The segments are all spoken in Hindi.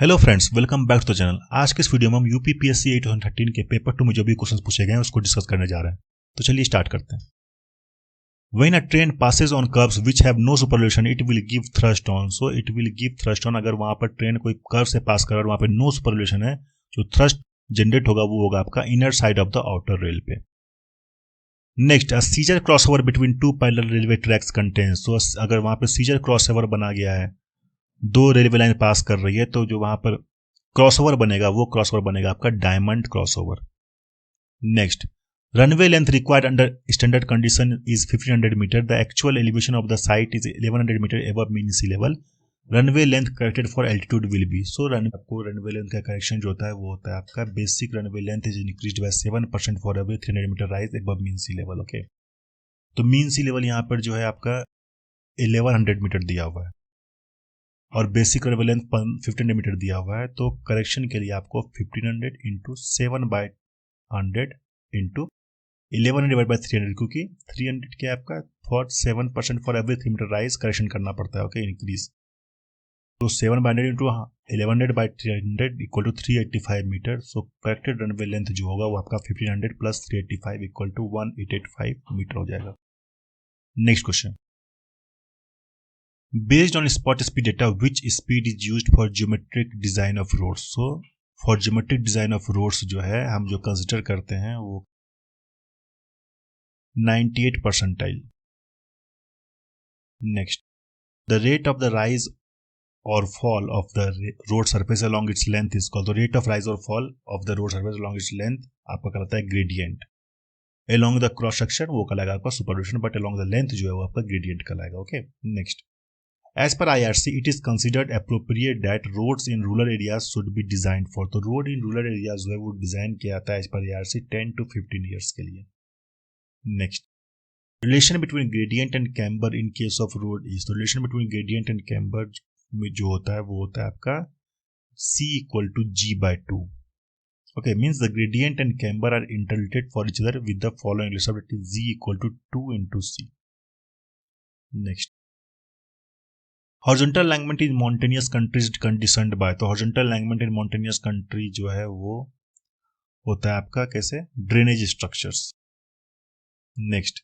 Hello friends, welcome back to the channel. आज के इस वीडियो में हम यूपीपीएससी AE 2013 के पेपर 2 में जो भी क्वेश्चंस पूछे गए हैं उसको डिस्कस करने जा रहे हैं। तो चलिए स्टार्ट करते हैं। When a train passes on curves which have no supervision, it will give thrust on. So it will give thrust on। अगर वहां पर ट्रेन कोई कर्व से पास कर और वहां पर नो सुपरविलेशन है, जो थ्रस्ट जनरेट होगा वो होगा आपका inner side of the outer rail पे। Next, a scissor crossover between two parallel railway tracks contains. तो अगर वहां पर सीजर क्रॉसओवर बना गया है, दो रेलवे लाइन पास कर रही है, तो जो वहां पर क्रॉसओवर बनेगा वो क्रॉसओवर बनेगा आपका diamond crossover. Next, runway length required under standard condition is 1500 metre. The actual elevation of the site is 1100 metre above mean sea level. Runway length corrected for altitude will be. सो आपको रनवे लेंथ का करेक्शन जो होता है वो होता है आपका basic runway length is increased by 7% for every 300 metre rise above mean sea level. Okay, तो मीन सी लेवल यहाँ पर जो है आपका 1100 मीटर दिया हुआ है और बेसिक रनवे लेंथ 1500 मीटर दिया हुआ है। तो करेक्शन के लिए आपको 1500 इंटू 7/100 इंटू 1100/300, क्योंकि 300 के आपका for 7% for every 3 metre rise correction करना पड़ता है। Okay, increase. तो 7/100 into 1100/300 equal to 385 metre. So corrected runway length जो होगा वो आपका 1500 प्लस 385 इक्वल टू 1885 मीटर हो जाएगा। Next question, based on spot speed data, which speed is used for geometric design of roads? So for geometric design of roads जो है हम जो कंसिडर करते हैं वो 98 percentile। next, the rate of the rise or fall of the road surface along its length is called the rate of rise or fall of the road surface along its length आपका कहलाता है gradient। along the cross section वो कहलाएगा आपका superposition, but along the length जो है वो आपका gradient कहलाएगा। Okay, next, as per IRC, it is considered appropriate that roads in rural areas should be designed for। तो road in rural areas जो है वो डिजाइन किया जाता है as per IRC 10 to 15 years के लिए। Next, relation between gradient and camber in case of road is। तो relation between gradient and camber में जो होता है वो होता है आपका C equal to G/2। Okay, means the gradient and camber are interrelated for each other with the following relation, that is Z equal to 2 into C। Next, horizontal alignment in mountainous countries conditioned by. तो horizontal alignment in mountainous country जो है वो होता है आपका कैसे, drainage structures. Next,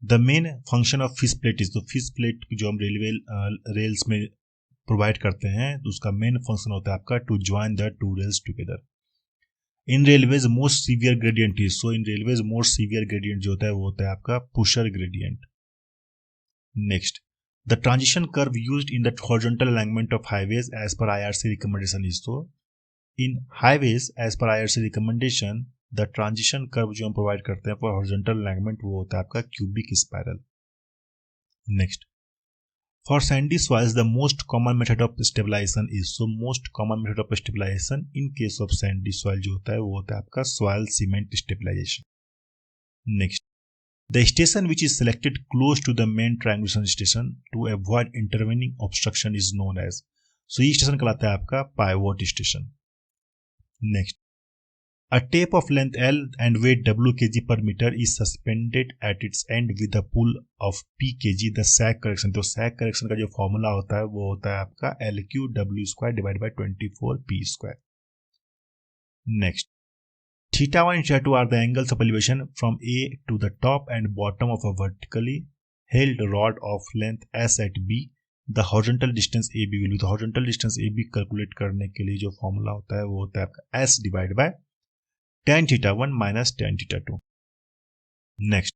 the main function of fish plate is. तो फिश प्लेट जो हम रेल्स में प्रोवाइड करते हैं तो उसका मेन फंक्शन होता है आपका to join the two rails together. In railways most severe gradient is. So in railways most severe gradient जो होता है वो होता है आपका pusher gradient. Next, the transition curve used in the horizontal alignment of highways as per IRC recommendation is। so in highways as per IRC recommendation the transition curve जो हम प्रोवाइड करते हैं for horizontal alignment वो होता है आपका cubic spiral। next, for sandy soils the most common method of stabilization is। so most common method of stabilization in case of sandy soil जो होता है वो होता है आपका soil cement stabilization। next, the station which is selected close to the main triangulation station to avoid intervening obstruction is known as। so ये स्टेशन कहलाता है आपका pivot station. Next, a tape of length L and weight W kg per meter is suspended at its end with a pull of P kg the sag correction। तो sag correction का जो फॉर्मूला होता है वो होता है आपका LQ/W² divided by 24P²। Next, Theta1 and theta2 are the angles of elevation from A to the top and bottom of a vertically held rod of length S at B। The horizontal distance AB will be। तो horizontal distance AB कैलकुलेट करने के लिए जो फॉर्मूला होता है वो होता है आपका S divide by tan theta1 minus tan theta2। Next,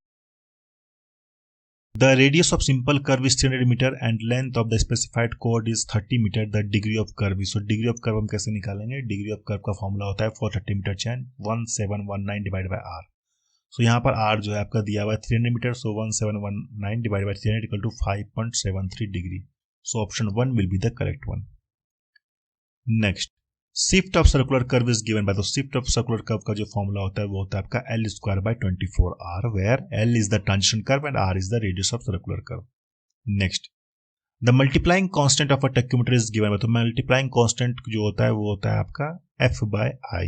the radius of simple curve is 300 meter and length of the specified chord is 30 meter। the degree of curve is। so degree of curve हम कैसे निकालेंगे, degree of curve का फॉर्मूला होता है for 30 meter chain 1719 divided by r। so यहाँ पर r जो है आपका दिया हुआ है 300 मीटर। so 1719 divided by 300 equal to 5.73 degree. so option 1 will be the correct one। next, shift of circular curve is given by। the shift of circular curve का जो फॉर्मूला होता है वो होता है आपका L²/24r where L is the transition curve and r is the radius of circular curve। next, the multiplying constant of a tachymeter is given by। तो multiplying constant जो होता है वो होता है आपका F/I।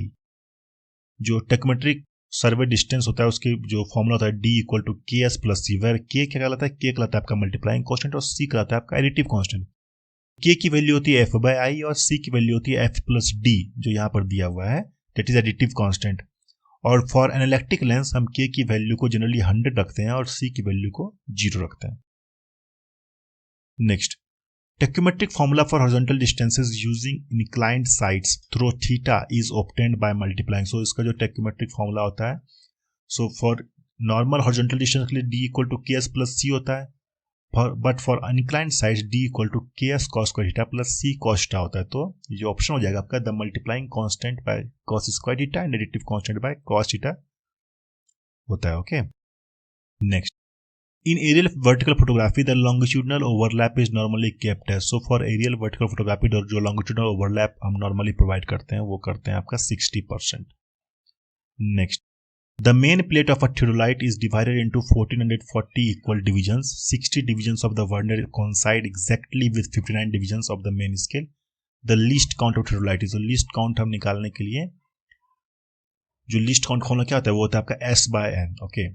जो tachymetric सर्वे डिस्टेंस होता है उसके जो फॉर्मूला होता है D = KS + C, where K क्या कहलाता है, K कहलाता है आपका मल्टीप्लाइंग कांस्टेंट और C कहलाता है आपका एडिटिव कांस्टेंट। के की वैल्यू होती है एफ बाई आई और सी की वैल्यू होती है एफ प्लस डी जो यहाँ पर दिया हुआ है, दैट इज एडिटिव कांस्टेंट। और फॉर एनालिटिक लेंस हम के की वैल्यू को जनरली 100 रखते हैं और सी की वैल्यू को 0 रखते हैं। Next, tacheometric formula for horizontal distances using inclined sides through theta is obtained by multiplying. So इसका जो टेक्योमेट्रिक फॉर्मूला होता है, so for normal horizontal distance के लिए D equal to K S plus C होता है, but for an inclined sides D equal to K S cos square theta plus C cos theta होता है। तो ये ऑप्शन हो जाएगा आपका the multiplying constant by cos square theta and additive constant by cos theta होता है। Okay, next, in aerial vertical photography the longitudinal overlap is normally kept है। So for aerial vertical photography जो लॉन्गिट्यूडनल ओवरलैप हम नॉर्मली प्रोवाइड करते हैं वो करते हैं आपका 60%। Next, the main plate of a theodolite is divided into 1440 equal divisions. 60 divisions of the vernier coincide exactly with 59 divisions of the main scale. The least count of theodolite is, least count हम निकालने के लिए जो least count खोलना क्या होता है वो होता है आपका s by n। Okay,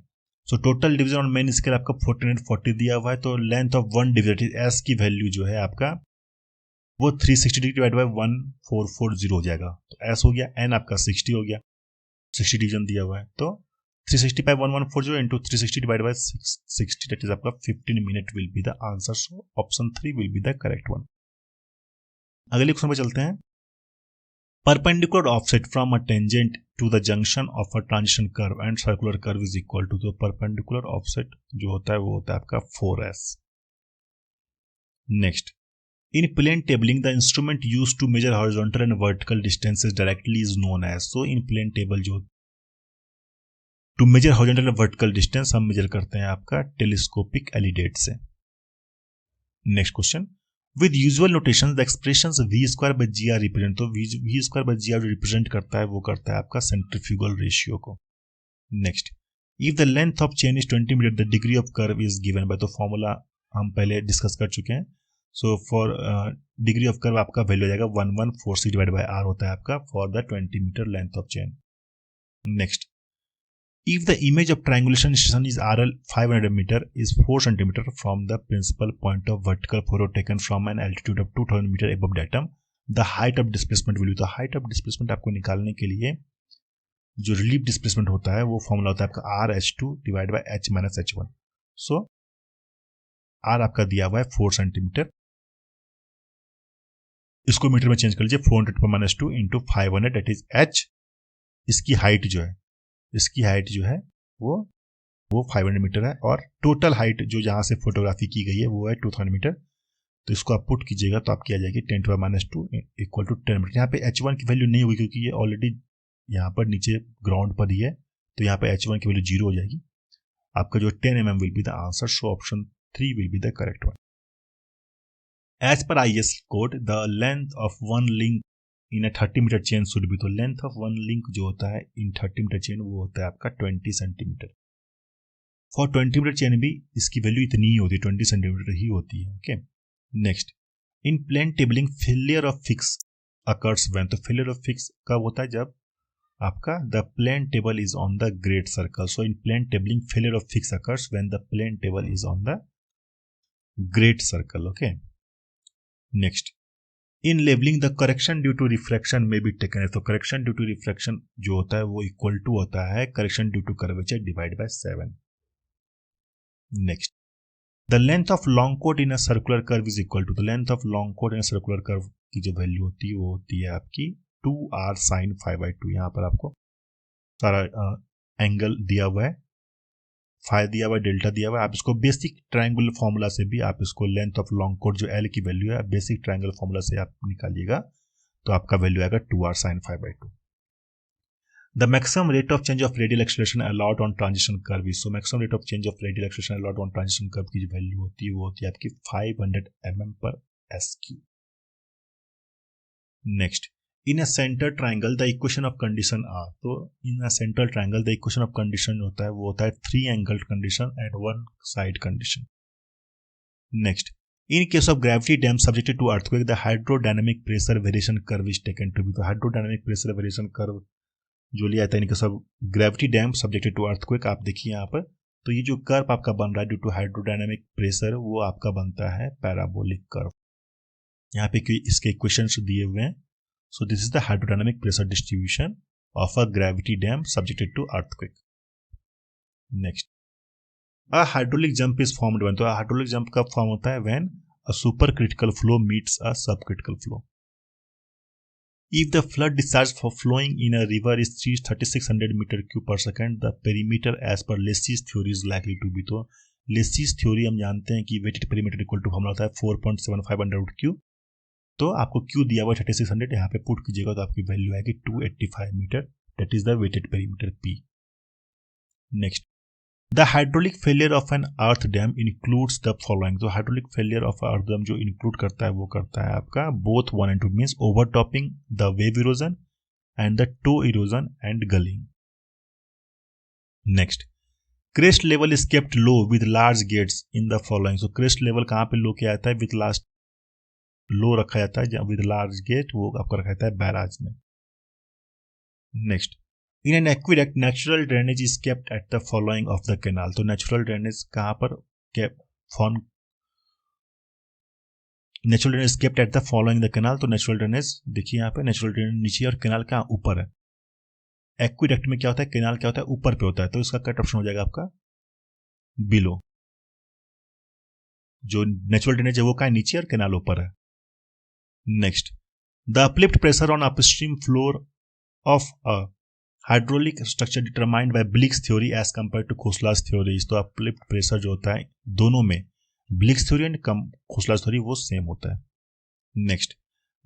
so total division on main scale आपका 1440 दिया हुआ है, तो length of one division s की वैल्यू जो है आपका वो 360 डिवाइड बाय 1440 हो जाएगा। तो s हो गया, n आपका 60 हो गया, 60 डिवीजन दिया हुआ है, तो 360 by 1140 into 360 divided by 60, that is आपका 15 minute will be the answer. So option 3 will be the correct one. अगले क्वेश्चन पे चलते हैं। Perpendicular offset from a tangent to the junction of a transition curve and circular curve is equal to, तो perpendicular offset जो होता है वो होता है आपका 4s। Next, in plane tabling the instrument used to measure horizontal and vertical distances directly is known as, so in plane table जो to measure horizontal and vertical distance हम मेजर करते हैं आपका टेलीस्कोपिक एलिडेट से। Next question, with usual notation the expressions v square by g R represent, तो v square by g R जो रिप्रेजेंट करता है वो करता है आपका सेंट्रीफ्यूगल रेशियो को। Next, if the length of chain is 20 metre the degree of curve is given by, तो फॉर्मूला हम पहले डिस्कस कर चुके हैं। So for degree of curve आपका वैल्यू हो जाएगा 1140 डिवाइड बाय r होता है आपका for the 20 metre length of chain. Next, if the image of triangulation station is RL 500 meter is 4 cm from the principal point of vertical photo taken from an altitude of 2000 meter above datum, the height of displacement will be, the height of displacement आपको निकालने के लिए जो रिलीफ डिस्प्लेसमेंट होता है वो फॉर्मूला होता है आपका RH2 divide by H minus H1। So R आपका दिया हुआ है 4 सेंटीमीटर, इसको मीटर में चेंज कर लीजिए, 400 पर minus 2 into 500 that is H। इसकी हाइट जो है वो 500 मीटर है और टोटल हाइट जो जहां से फोटोग्राफी की गई है वो है 2000 मीटर। तो इसको आप पुट कीजिएगा तो आपकी आ जाएगी 10 to minus 2 equal to 10 metre. यहाँ पे H1 की वैल्यू नहीं होगी क्योंकि ये ऑलरेडी यहाँ पर नीचे ग्राउंड पर ही है, तो यहाँ पे H1 की वैल्यू 0 हो जाएगी। आपका जो 10 mm will be the answer, so option 3 will be the correct one. As per IS code the length of one link in 30 metre chain should be, तो लेंथ ऑफ वन लिंक जो होता है इन 30 मीटर चेन वो होता है आपका 20 सेंटीमीटर। फॉर 20 मीटर चेन भी इसकी वैल्यू इतनी ही होती है, 20 सेंटीमीटर ही होती है। Okay, next, in plane tabling failure of fix occurs when, तो फेलियर ऑफ फिक्स कब होता है जब आपका the plane table is on the great circle. So in plane tabling failure of fix occurs when the plane table is on the great circle. Okay, next, in levelling the correction due to refraction में भी टेकन है, तो करेक्शन ड्यू टू रिफ्रैक्शन जो होता है वो इक्वल टू होता है correction due to curvature divide by 7। Next, the length of long code in a circular curve is equal to, the length of long code in a circular curve की जो वैल्यू होती है वो होती है आपकी 2r sin 5/2। यहाँ पर आपको सारा एंगल दिया हुआ है, फाई दिया हुआ है, डेल्टा दिया हुआ है। आप इसको बेसिक ट्रायंगुलर फॉर्मूला से भी आप इसको लेंथ ऑफ लॉन्ग कोड जो L की वैल्यू है बेसिक ट्रायंगुलर फॉर्मूला से आप निकालिएगा तो आपका वैल्यू आएगा 2r sin 5/2। The maximum rate of change of radial acceleration allowed on transition curve is, so maximum rate of change of radial acceleration allowed on transition curve की जो वैल्यू होती है वो होती है आपकी 500 mm per SQ। Next, in a center triangle the equation of condition are, तो in a central triangle the equation of condition होता है वो होता है 3 angle condition and 1 side condition. Next, in case of gravity dam subjected to earthquake the hydrodynamic pressure variation curve is taken to be, तो हाइड्रोडायनामिक प्रेशर वेरिएशन कर्व जो लिया जाता है in case of gravity dam subjected to earthquake, आप देखिए यहाँ पर, तो ये जो कर्व आपका बन रहा है ड्यू टू हाइड्रोडायनामिक प्रेशर वो आपका बनता है पैराबोलिक कर्व। यहाँ पे इसके इक्वेशंस दिए हुए हैं. So this is the hydrodynamic pressure distribution of a gravity dam subjected to earthquake. Next, a hydraulic jump is formed when. तो hydraulic jump कब फॉर्म होता है? When a supercritical flow meets a subcritical flow. If the flood discharge for flowing in a river is 3600 meter cube per second, the perimeter as per Lecy's theory is likely to be. तो Lecy's theory हम जानते हैं कि weighted perimeter equal to formula होता है 4.75 under root q. तो आपको Q दिया हुआ 3600, यहाँ पे पुट कीजिएगा तो आपकी वैल्यू आएगी 285 metre. That is the wetted perimeter P. Next, the hydraulic failure of an earth dam includes the following. तो hydraulic failure of earth dam जो इंक्लूड करता है वो करता है आपका both 1 and 2 means overtopping, the wave erosion and the toe erosion and gullying. Next, crest level is kept low with large gates in the following. So crest level कहाँ पे लो किया जाता है? विद लास्ट लो रखा जाता है विद लार्ज गेट, वो आपका रखा जाता है बैराज में. Next, in an aqueduct natural drainage is kept at the following of the canal. तो नेचुरल ड्रेनेज कहां पर natural drainage kept at the following the canal. तो नेचुरल ड्रेनेज देखिए यहाँ पे नेचुरल ड्रेनेज नीचे और कैनाल कहाँ ऊपर है. एक्विडक्ट में क्या होता है? कैनाल क्या होता है? ऊपर पे होता है. तो इसका कट ऑप्शन हो जाएगा आपका बिलो. जो नेचुरल ड्रेनेज है वो कहाँ नीचे और कैनाल ऊपर है. Next, the uplift pressure on upstream floor of a hydraulic structure determined by Blick's theory as compared to Khoslas theory. तो uplift pressure जो होता है दोनों में Blick's theory and Khoslas theory वो सेम होता है. Next,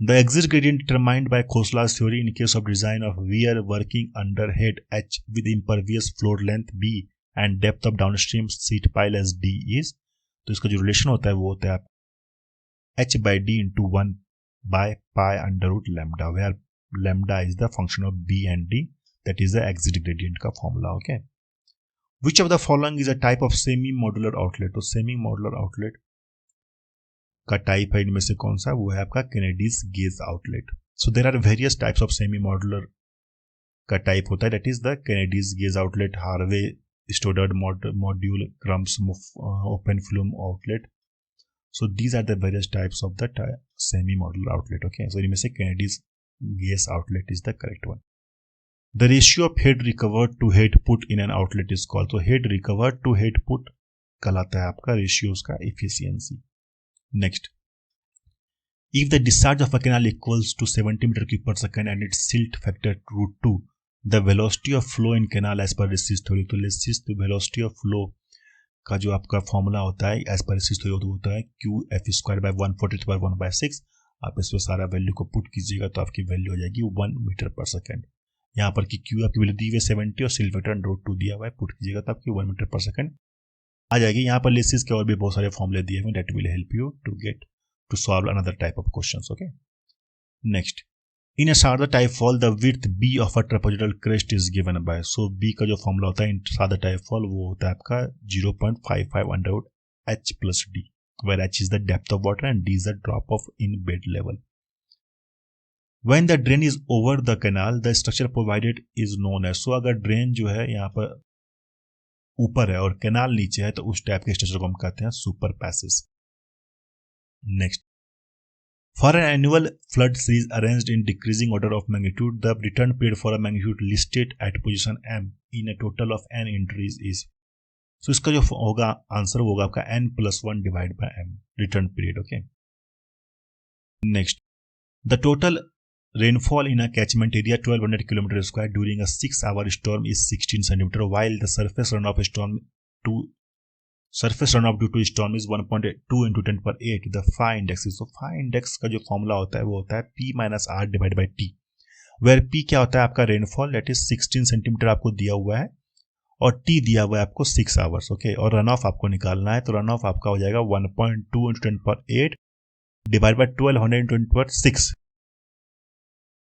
the exit gradient determined by Khoslas theory in case of design of weir working under head H with impervious floor length B and depth of downstream sheet pile as D is. तो इसका जो रिलेशन होता है वो होता है H by D into 1 by pi under root lambda, where lambda is the function of B and D, that is the exit gradient का formula. Okay, which of the following is a type of semi modular outlet? तो semi modular outlet का टाइप है इनमें से कौन सा? वो है आपका Kennedy's gauge outlet. So there are various types of semi modular का टाइप होता है. that is the Kennedy's gauge outlet, Harvey Stoddard module, Crumb's open flume outlet. So these are the various types of the semi-modular outlet. Okay, so इनमें से Kennedy's gauge outlet is the correct one. The ratio of head recovered to head put in an outlet is called. So head recovered to head put कहलाता है आपका ratios का efficiency. Next, if the discharge of a canal equals to 70 meter cube per second and its silt factor √2, the velocity of flow in canal as per Lecy's theory. तो Lecy's velocity of flow का जो आपका फॉर्मूला होता है एज पर Lecy's theory होता है Q(F²/142/1/6). आप इसमें सारा वैल्यू को पुट कीजिएगा तो आपकी वैल्यू हो जाएगी 1 मीटर पर सेकेंड. यहाँ पर की Q आपकी वैल्यू दी हुई है 70 और सिल्ट फैक्टर √2 दिया हुआ है, पुट कीजिएगा तो आपकी 1 मीटर पर सेकेंड आ जाएगी. यहाँ पर Lecy's के और भी बहुत सारे फॉर्मूले दिए हुए, that will help you to solve another type of questions. Okay, next, in a Sarda type fall the width B of a trapezoidal crest is given by. So B का जो फॉर्मूला होता है इन सादा टाइप फॉल वो होता है आपका 0.55 under root H plus D, where H is the depth of water and D is the drop of in bed level. When the drain is over the canal, the structure provided is known as. So अगर ड्रेन जो है यहाँ पर ऊपर है और कैनाल नीचे है तो उस टाइप के स्ट्रक्चर को हम कहते हैं super passage. Next, for an annual flood series arranged in decreasing order of magnitude, the return period for a magnitude listed at position M in a total of n entries is. So इसका जो होगा आंसर होगा आपका n+1 divided by m return period. Okay. Next, the total rainfall in a catchment area 1200 km² during a 6-hour storm is 16 cm, while the surface runoff due to storm is 1.2 into 10 per 8. The phi index is. So phi index का जो फॉर्मूला होता है वो होता है P minus R divided by T, where P क्या होता है आपका रेनफॉल, that is 16 सेंटीमीटर आपको दिया हुआ है और T दिया हुआ है आपको 6 आवर्स. ओके, और रन ऑफ आपको निकालना है तो रन ऑफ आपका हो जाएगा 1.2 into 10 per 8 divided by 1200 into 10 per 6,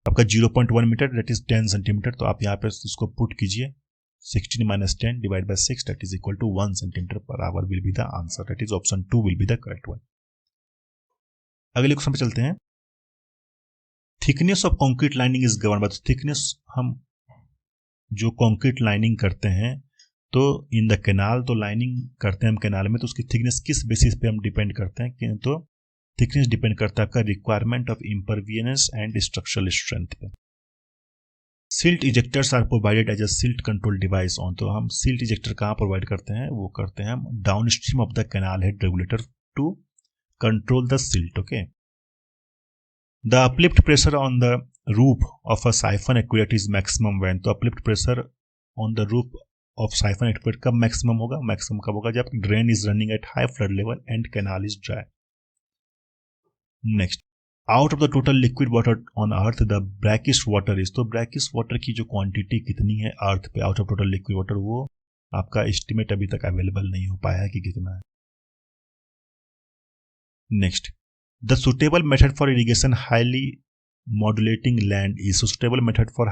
आपका 0.1 मीटर, that is 10 सेंटीमीटर. तो आप यहाँ पे इसको पुट कीजिए 16 minus 10 divided by 6, that is equal to 1 centimeter per hour will be the answer. That is option 2 will be the correct one. अगले क्वेश्चन पे चलते हैं. Thickness of concrete lining is govern by. Thickness हम जो कंक्रीट लाइनिंग करते हैं तो इन द कैनाल, तो लाइनिंग करते हैं हम कैनाल में तो उसकी थिकनेस किस बेसिस पे हम डिपेंड करते हैं? तो थिकनेस डिपेंड करता है आपका requirement of imperviousness and structural strength पे। Silt ejectors are provided as a silt control device on, तो हम सिल्ट इजेक्टर कहाँ प्रोवाइड करते हैं, वो करते हैं हम downstream of the canal head regulator to control the silt. Okay, the uplift pressure on the roof of a siphon aqueduct is maximum when, तो uplift pressure on the roof of siphon aqueduct कब मैक्सिमम होगा, मैक्सिमम कब होगा, जब drain is running at high flood level and canal is dry. Next, out of the total liquid water on earth the brackish water is, तो ब्रैकिश वाटर की जो क्वांटिटी कितनी है अर्थ पे out of total liquid water, वो आपका एस्टिमेट अभी तक अवेलेबल नहीं हो पाया है कि कितना है। Next, the suitable method for irrigation highly modulating land is, suitable method for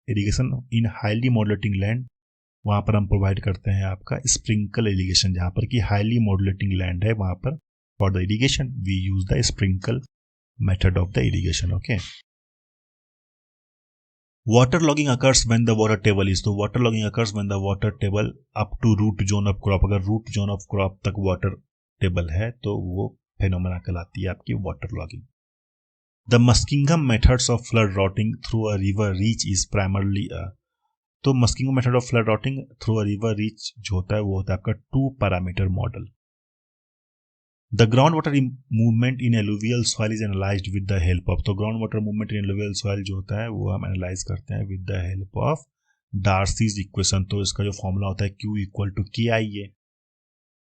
irrigation in highly modulating land, वहां पर हम प्रोवाइड करते हैं आपका स्प्रिंकल इरिगेशन, जहां पर कि हाईली मॉड्यूलेटिंग लैंड है वहां पर for the irrigation we use the sprinkle method of the irrigation. Okay, water logging occurs when the water table is, तो water logging occurs when the water table up to root zone of crop, अगर root zone of crop तक water table है तो वो phenomena कहलाती है आपकी water logging. The Muskingum methods of flood routing through a river reach is primarily तो Muskingum method of flood routing through a river reach जो होता है वो होता है आपका 2 parameter model. The groundwater movement in alluvial soil is analyzed with the help of, तो groundwater movement in alluvial soil जो होता है वो हम एनालाइज करते हैं with the help of Darcy's equation, तो इसका जो फॉर्मूला होता है Q equal to KI है,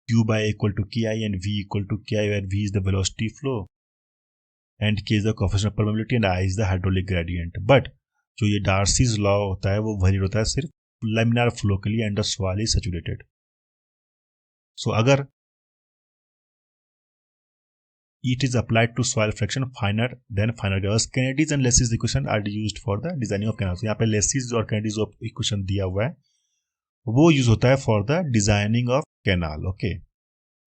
Q by A equal to KI and V equal to KI, where V is the velocity flow and K is the coefficient of permeability and I is the hydraulic gradient. But जो ये Darcy's law होता है वो वैलिड होता है सिर्फ laminar flow के लिए and the soil is saturated. So अगर it is applied to soil fraction finer than finer gas, Kennedy's and Lacey's equation are used for the designing of canals. यहाँ पे Lacey's और Kennedy's equation दिया हुआ है, वो यूज होता है for the designing of canal. Okay,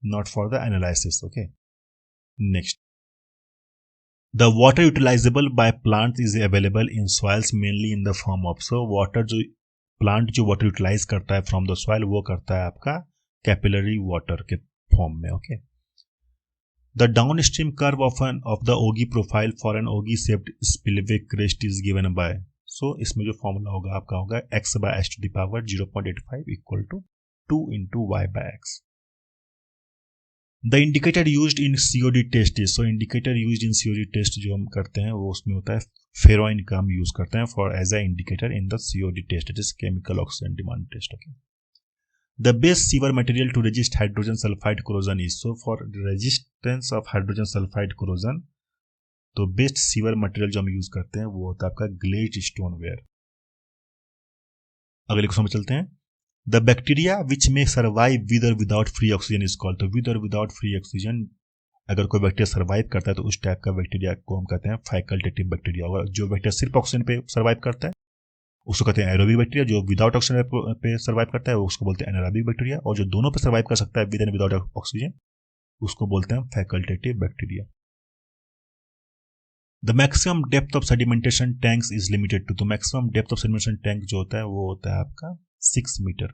not for the analysis. Okay, next, the water utilizable by plants is available in soils mainly in the form of, so water जो plant जो water utilize करता है from the soil वो करता है आपका capillary water के form में. Okay, the downstream curve of the Ogee profile for an Ogee shaped spillway crest is given by, so इसमें जो फॉर्मूला होगा आपका होगा x by h to the power 0.85 equal to 2 into y by x. The indicator used in COD test is, so indicator used in COD test जो हम करते हैं वो उसमें होता है फेरोइन का हम यूज करते हैं for as a indicator in the COD test, it is chemical oxidant demand test. Okay, the best sewer material to resist hydrogen sulfide corrosion is, so for resistance of hydrogen sulfide corrosion तो बेस्ट सीवर मटेरियल जो हम यूज करते हैं वो होता है आपका ग्लेज्ड स्टोनवेयर. अगले क्वेश्चन में चलते हैं. द बैक्टीरिया विच में सर्वाइव विद और without free oxygen is called, तो विद और विदाउट फ्री ऑक्सीजन अगर कोई बैक्टीरिया सर्वाइव करता है तो उस टाइप का बैक्टीरिया को हम कहते हैं फैकल्टेटिव बैक्टीरिया. और जो बैक्टीरिया सिर्फ ऑक्सीजन पे सर्वाइव करता है उसको कहते हैं एरोबिक बैक्टीरिया. जो विदाउट ऑक्सीजन पे सर्वाइव करता है उसको बोलते हैं एनारोबिक बैक्टीरिया. और जो दोनों पे सर्वाइव कर सकता है विद एंड विदाउट ऑक्सीजन उसको बोलते हैं facultative bacteria. The maximum depth of sedimentation tanks is limited to, तो maximum depth of sedimentation tank जो होता है वो होता है आपका 6 metre.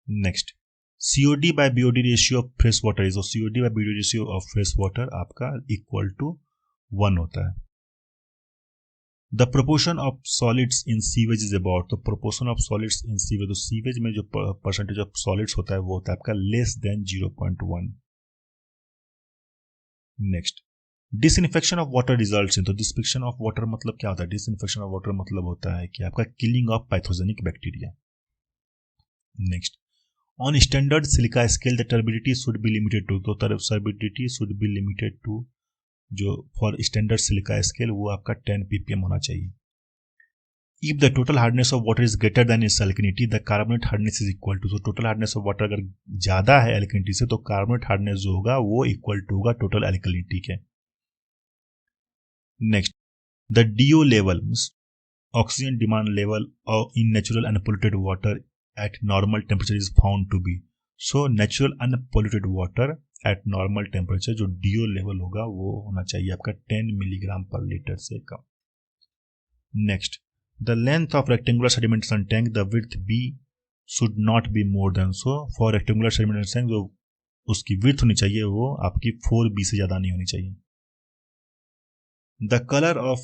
Next, COD by BOD ratio of fresh water is, COD by BOD ratio of fresh water आपका इक्वल टू 1 होता है. The proportion of solids in sewage is about, तो proportion of solids in sewage, तो सीवेज में जो परसेंटेज ऑफ सॉलिड्स होता है वो होता है आपका less than 0.1. Next, disinfection of water results in, तो डिसइंफेक्शन ऑफ वाटर मतलब क्या होता है, डिसइंफेक्शन ऑफ वाटर मतलब होता है कि आपका killing of pathogenic bacteria. Next, on standard silica scale the turbidity should be limited to, तो turbidity should be limited to जो फॉर स्टैंडर्ड सिलिका स्केल वो आपका 10 ppm होना चाहिए. If the total hardness of water is greater than its alkalinity the carbonate hardness is equal to, तो टोटल हार्डनेस ऑफ वाटर अगर ज्यादा है एल्कलिनिटी से तो कार्बोनेट हार्डनेस जो होगा वो इक्वल टू होगा टोटल एल्कलिनिटी के. Next, the DO level oxygen demand level in natural unpolluted water at normal temperature is found to be, so natural unpolluted water at normal temperature जो DO लेवल होगा वो होना चाहिए आपका 10 मिलीग्राम पर लीटर से कम. Next, the length of rectangular sedimentation tank the width B should not be more than, so for rectangular sedimentation tank जो उसकी विड्थ होनी चाहिए वो आपकी 4B से ज़्यादा नहीं होनी चाहिए। The colour of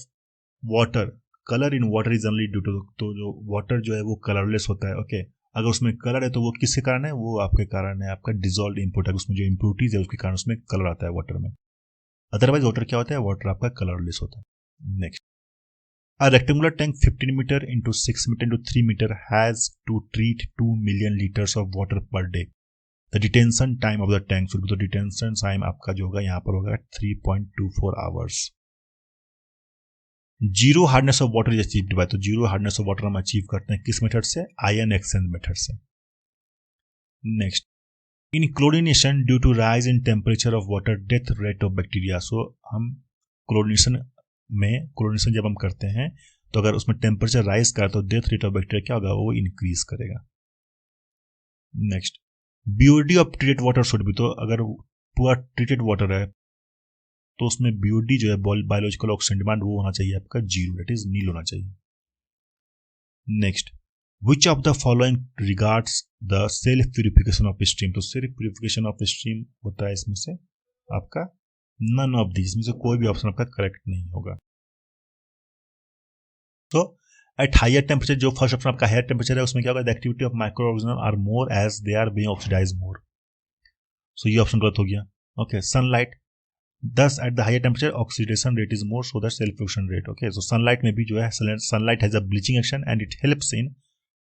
water, colour in water is generally due to, तो जो वाटर जो है वो कलरलेस होता है। ओके अगर उसमें कलर है तो वो किसके कारण है, वो आपके कारण है आपका डिजॉल्व इम्प्योरिटी है, उसमें जो इम्प्योरिटीज है उसके कारण उसमें कलर आता है वाटर में। अदरवाइज वाटर क्या होता है, वाटर आपका कलरलेस होता है। Next, a rectangular tank 15 meter into 6 meter into 3 meter has to treat 2 million liters of water per day. The detention time of the tank should be, तो detention time आपका जो होगा यहाँ पर होगा 3.24 hours. Zero hardness of water is achieved by, तो जीरो हार्डनेस ऑफ वाटर हम अचीव करते हैं किस मेथड से, आयन एक्सचेंज मेथड से। Next, in chlorination due to rise in temperature of water death rate of bacteria, so हम क्लोरिनेशन जब हम करते हैं तो अगर उसमें टेम्परेचर राइज कर तो डेथ रेट ऑफ बैक्टीरिया क्या होगा, वो इंक्रीज करेगा। Next, BOD of treated water should be, तो अगर पूरा ट्रीटेड वाटर है तो उसमें बीओडी जो है बायोलॉजिकल ऑक्सीजन डिमांड वो होना चाहिए आपका जीरो, दैट इज नील होना चाहिए। Next, which of the following regards the self purification of stream, तो सेल्फ प्यूरिफिकेशन ऑफ स्ट्रीम होता है इसमें से आपका नन ऑफ दिस, इसमें से कोई भी ऑप्शन आपका करेक्ट नहीं होगा। तो एट हायर टेम्परेचर, जो फर्स्ट ऑप्शन आपका हायर टेम्परेचर है उसमें क्या होगा, the activity of microorganism are more as they are being oxidise more, so ये ऑप्शन गलत हो गया। Okay, sunlight, thus at the higher temperature oxidation rate is more, so the self fusion rate. Okay, so sunlight में भी जो है sunlight has a bleaching action and it helps in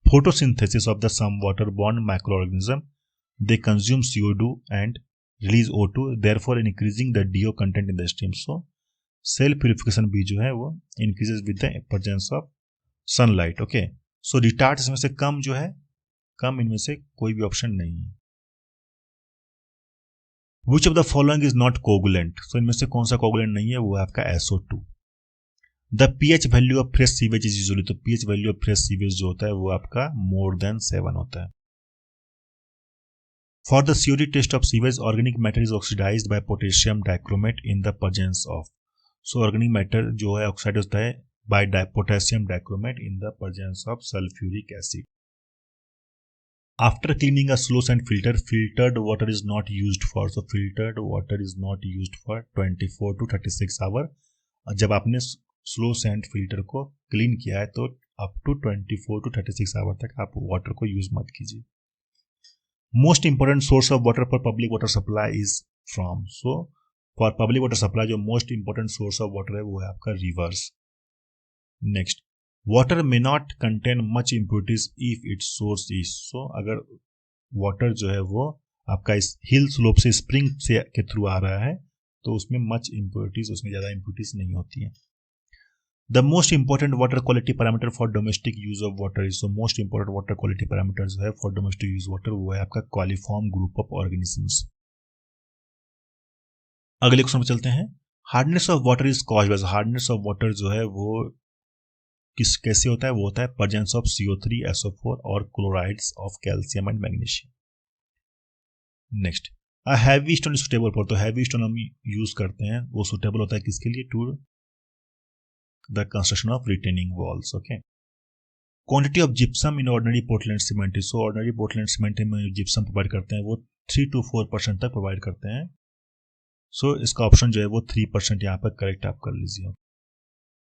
photosynthesis of the some water-borne microorganism. They consume CO2 and release O2, therefore increasing the DO content in the stream. So self purification भी जो है वो increases with the presence of sunlight. Okay, so retards इसमें से कम जो है, कम इनमें से कोई भी ऑप्शन नहीं है। Which of the following is not coagulant? So इनमें से कौन सा coagulant नहीं है, वो है आपका SO2. The pH value of fresh sewage is usually, तो pH value of fresh sewage जो होता है वो आपका more than 7 होता है। For the COD test of sewage, organic matter is oxidized by potassium dichromate in the presence of, so organic matter जो है oxide होता है by potassium dichromate in the presence of sulfuric acid. After cleaning a slow sand filter, filtered water is not used for, so filtered water is not used for 24 to 36 hour. जब आपने स्लो सैंड फिल्टर को क्लीन किया है तो अप टू 24 to 36 आवर तक आप वाटर को यूज मत कीजिए। Most important source of water for public water supply is from, so for public water supply जो most important source of water है वो है आपका rivers. Next, water may not contain much impurities if its source is, so अगर वाटर जो है वो आपका इस हिल स्लोप से स्प्रिंग से के थ्रू आ रहा है तो उसमें मच इम्प्योरिटीज, उसमें ज़्यादा इम्प्योरिटीज नहीं होती हैं। The most important water quality parameter for domestic use of water is, so most important water quality parameter जो है फॉर डोमेस्टिक यूज वाटर वो है आपका क्वालिफॉर्म ग्रुप ऑफ ऑर्गेनिजम्स। अगले क्वेश्चन पे चलते हैं। Hardness of water is caused by, hardness of water जो है वो कैसे होता है, वो होता है प्रेजेंस ऑफ CO3, SO4 और chlorides of calcium and magnesium. Next, a heavy stone is suitable for, तो हैवी स्टोन हम यूज करते हैं वो सुटेबल होता है किसके लिए, to the construction of retaining walls. Okay, quantity of gypsum in ordinary Portland cement, so ordinary Portland cement में जिप्सम प्रोवाइड करते हैं वो 3 to 4% तक प्रोवाइड करते हैं। सो इसका ऑप्शन जो है वो 3% यहाँ पर करेक्ट आप कर लीजिए।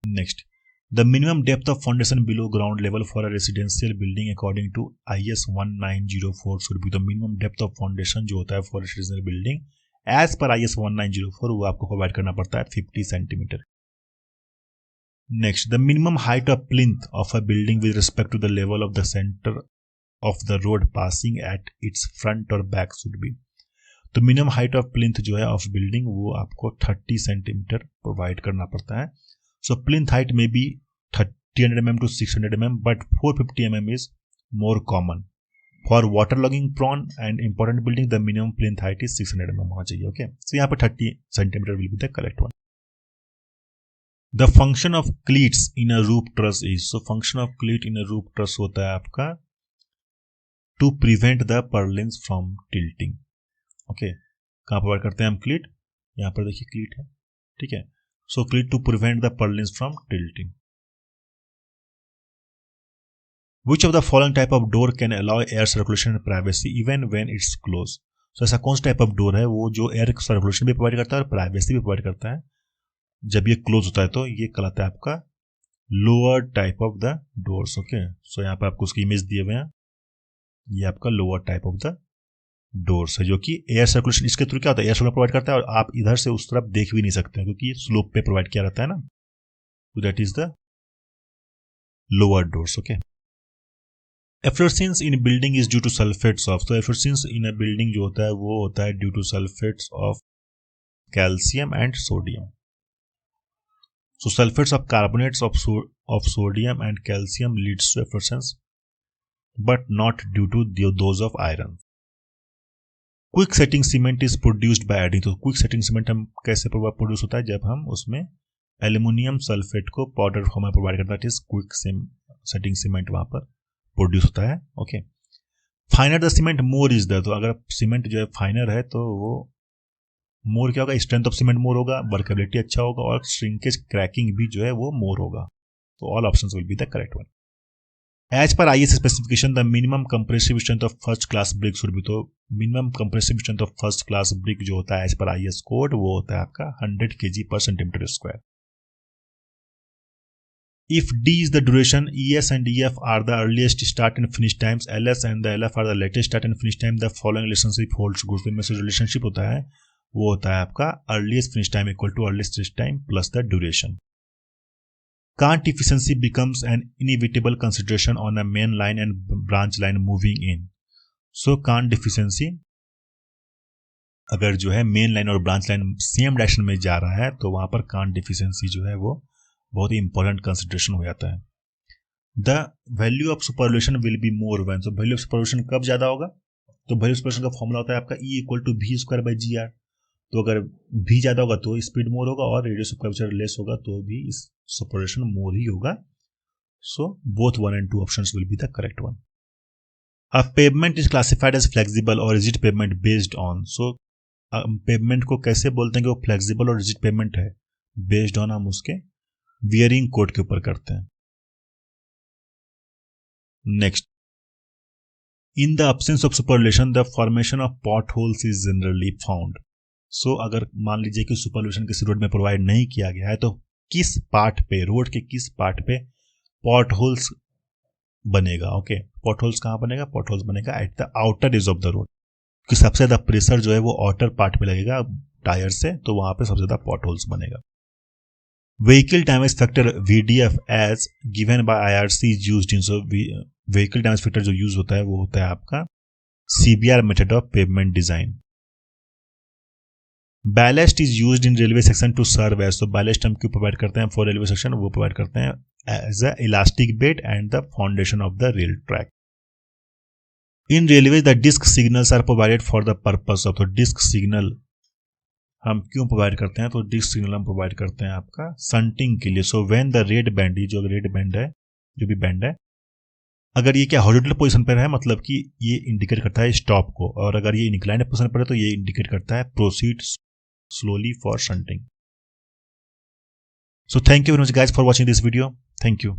Next, The minimum depth of foundation below ground level for a residential building according to IS 1904 should be, the minimum depth of foundation जो होता है for residential building as per IS 1904 वो आपको प्रोवाइड करना पड़ता है 50 centimetre. Next, the minimum height of plinth of a building with respect to the level of the center of the road passing at its front or back should be, तो minimum height of plinth जो है of building वो आपको 30 सेंटीमीटर प्रोवाइड करना पड़ता है। So plinth height may be 300 mm to 600 mm, but 450 mm is more common. For waterlogging prone and important building, the minimum plinth height is 600 mm होना चाहिए। Okay, so यहाँ पर 30 centimeter will be the correct one. The function of cleats in a roof truss is, so function of cleat in a roof truss होता है आपका to prevent the purlins from tilting. Okay, कहाँ प्रोवाइड करते हैं हम cleat, यहाँ पर देखिए cleat है, ठीक है। So cleat to prevent the purlins from tilting. Which of the following type of door can allow air circulation and privacy even when it's closed? सो ऐसा कौन सा टाइप ऑफ डोर है, वो जो एयर सर्कुलेशन भी प्रोवाइड करता है और प्राइवेसी भी प्रोवाइड करता है। जब ये क्लोज होता है तो ये कहलाता है आपका lower type of the doors. Okay, so यहाँ पे आपको उसकी इमेज दिए हुए हैं, ये आपका lower type of the doors है, जो कि एयर सर्कुलेशन इसके थ्रू क्या होता है, एयर सर्कुलेशन प्रोवाइड करता है और आप इधर से उस तरफ देख भी नहीं सकते हैं क्योंकि स्लोप पे प्रोवाइड किया रहता है ना, तो that is the lower doors. Okay, efflorescence in building is due to sulphates of, तो एफ्लोरेसेंस इन अ बिल्डिंग जो होता है वो होता है due to sulphates of calcium and sodium. So sulfates of carbonates of sodium and calcium leads to efflorescence, but not due to those of iron. Quick setting cement is produced by adding, तो quick setting cement हम कैसे प्रोड्यूस होता है, जब हम उसमें एल्यूमिनियम सल्फेट को पाउडर फॉर्म में प्रोवाइड करता है, it is quick setting cement वहां पर प्रोड्यूस होता है। Okay, फाइनर the cement more is the, तो अगर सीमेंट जो है फाइनर है तो वो मोर क्या होगा, स्ट्रेंथ ऑफ सीमेंट मोर होगा, वर्केबिलिटी अच्छा होगा और श्रिंकेज क्रैकिंग भी जो है वो मोर होगा। तो all options will be the correct one. As per IS specification the minimum compressive strength of first class brick should be, तो minimum compressive strength of first class brick जो होता है एज पर आईएस कोड वो होता है आपका 100 kg per centimeter square। If D is the duration, ES and EF are the earliest start and finish times, LS and the LF are the latest start and finish time, the following relationship holds good। तो इनमें से रिलेशनशिप होता है वो होता है आपका earliest finish time equal to earliest finish time plus the duration. Cant efficiency becomes an inevitable consideration on a main line and branch line moving in. So cant efficiency अगर जो है मेन लाइन और ब्रांच लाइन सेम डायरेक्शन में जा रहा है तो वहां पर कांट इफिशिएंसी जो है वो बहुत ही इंपॉर्टेंट कंसिडरेशन हो जाता है। The value of superposition will be more when, तो वैल्यू ऑफ सुपरपोजिशन कब ज्यादा होगा, तो वैल्यू ऑफ सुपरपोजिशन का फॉर्मूला होता है आपका E equal to V square by GR। तो अगर भी ज्यादा होगा तो स्पीड मोर होगा और रेडियस ऑफ कर्वेचर लेस होगा तो भी इस सुपरपोजिशन मोर ही होगा। So both 1 and 2 options will be the correct one. A pavement is classified as flexible और rigid pavement based on, so pavement को कैसे बोलते हैं कि वो फ्लेक्सिबल और रिजिड पेवमेंट है, बेस्ड ऑन हम उसके वियरिंग कोड के ऊपर करते हैं। Next, in the absence of superposition the formation of potholes is generally found. So अगर मान लीजिए कि सुपरपोजिशन किसी रोड में प्रोवाइड नहीं किया गया है तो किस पार्ट पे, रोड के किस पार्ट पे पॉट होल्स बनेगा। ओके, पॉट होल्स कहां बनेगा, पॉट होल्स बनेगा at the outer as of the road, क्योंकि सबसे ज्यादा प्रेशर जो है वो आउटर पार्ट पे लगेगा टायर से, तो वहां पे सबसे ज्यादा पॉट होल्स बनेगा। Vehicle damage factor VDF as given by IRC is used in, so vehicle damage factor जो यूज होता है वो होता है आपका CBR method of pavement design. Ballast is used in railway section to serve as, तो बैलेस्ट हम क्यों प्रोवाइड करते हैं फॉर रेलवे सेक्शन, वो प्रोवाइड करते हैं as a elastic bed and the foundation of the rail track. In railway the disc signals are provided for the purpose of, तो डिस्क सिग्नल हम क्यों प्रोवाइड करते हैं, तो डिस्क सिग्नल हम प्रोवाइड करते हैं आपका संटिंग के लिए। So when the red band, ये जो रेड बैंड है, जो भी बैंड है, अगर ये क्या हॉरिजॉन्टल पोजीशन पर है मतलब कि ये इंडिकेट करता है स्टॉप को, और अगर ये इंक्लाइंड पोजीशन पर है तो ये इंडिकेट करता है proceed slowly for shunting. So thank you very much guys for watching this video. Thank you.